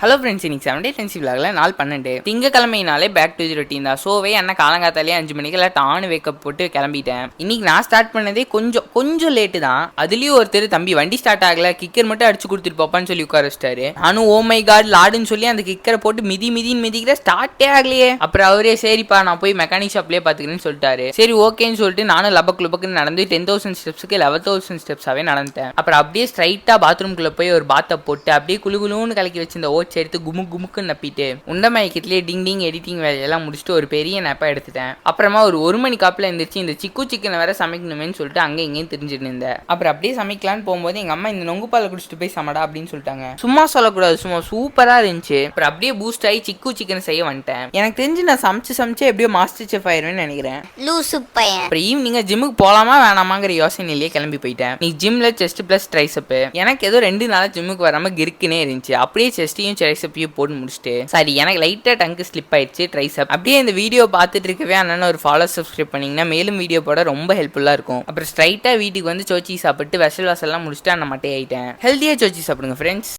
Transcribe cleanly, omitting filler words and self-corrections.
Hello friends, இன்னைக்கு 7 டே டென்சி விலாகில் நாள் 12 திங்கக்கிழமைனாலே back to the routine தான். ஷோவே என்ன காலங்காத்தாலே 5 மணிக்கெல்லாம் டானு வேக்கப் போட்டு கிளம்பிட்டேன். இன்னைக்கு நான் ஸ்டார்ட் பண்ணதே கொஞ்சம் லேட்டு தான். அதுலேயும் ஒருத்தர் தம்பி வண்டி ஸ்டார்ட் ஆகல, கிக்கர் மட்டும் அடிச்சு கொடுத்துட்டு போப்பான்னு சொல்லி உட்கார வச்சிட்டாரு. நானும் ஓ மை காட் லாடுன்னு சொல்லி அந்த கிக்கரை போட்டு மிதிக்கிற ஸ்டார்ட்டே ஆகலையே. அப்புறம் அவரே சரிப்பா நான் போய் மெக்கானிக் ஷாப்லேயே பார்த்துக்கிறேன்னு சொல்லிட்டாரு. சரி ஓகேன்னு சொல்லிட்டு நானும் லபக்குன்னு நடந்து 10,000 ஸ்டெப்ஸுக்கு 11,000 ஸ்டெப்ஸாவே நடந்தேன். அப்புறம் அப்படியே ஸ்ட்ரைட்டா பாத்ரூம்குள்ள போய் ஒரு பாத்தை போட்டு அப்படியே குளுன்னு கலக்கி வச்சு இந்த எடுத்து குமுக்குன்னு நப்பிட்டு உண்டமயக்கத்திலேயே டிங் எடிட்டிங் வேலையெல்லாம் முடிச்சுட்டு ஒரு பெரிய நப்பா எடுத்துட்டேன். அப்புறமா ஒரு மணி காப்பில் எழுந்திரிச்சு இந்த சிக்கனை வேற சமைக்கணுமேனு சொல்லிட்டு அங்கே இங்கேயும் தெரிஞ்சுட்டு இருந்தேன். அப்புறம் அப்படியே சமைக்கலான்னு போகும்போது எங்க அம்மா இந்த நொங்கு பாலை குடிச்சிட்டு போய் சமடா அப்படின்னு சொல்லிட்டாங்க. சும்மா சொல்லக்கூடாது, சும்மா சூப்பரா இருந்துச்சு. அப்புறம் அப்படியே பூஸ்ட் ஆகி சிக்கன் செய்ய வந்துட்டேன். எனக்கு தெரிஞ்சு நான் சமைச்சு எப்படியோ மாஸ்டர் செஃப் ஆயிருவேன்னு நினைக்கிறேன். அப்புறம் ஈவினிங் ஜிம்முக்கு போலாமா வேணாமாங்கிற யோசனையிலேயே கிளம்பி போயிட்டேன். நீ ஜிம்ல செஸ்ட் பிளஸ் ட்ரைசப் எனக்கு ஏதோ 2 நாளா ஜிம்முக்கு வராம கிறுக்குனே இருந்துச்சு. அப்படியே செஸ்டையும் ட்ரைசப்பையும் போட்டு முடிச்சுட்டு சரி எனக்கு லைட்டா டங்கு ஸ்லிப் ஆயிடுச்சு ட்ரைசப். அப்படியே இந்த வீடியோ பார்த்துட்டு இருக்கவே அண்ணன் ஒரு ஃபாலோ சப்ஸ்கிரைப் பண்ணீங்கன்னா மேலும் வீடியோ போட ரொம்ப ஹெல்ப்ஃபுல்லா இருக்கும். அப்புறம் ஸ்ட்ரைட்டா வீட்டுக்கு வந்து சோச்சி சாப்பிட்டு வெசல்லாம் முடிச்சுட்டு அந்த மட்டை ஆயிட்டேன். ஹெல்த்தியா சோச்சி சாப்பிடுங்க ஃப்ரெண்ட்ஸ்.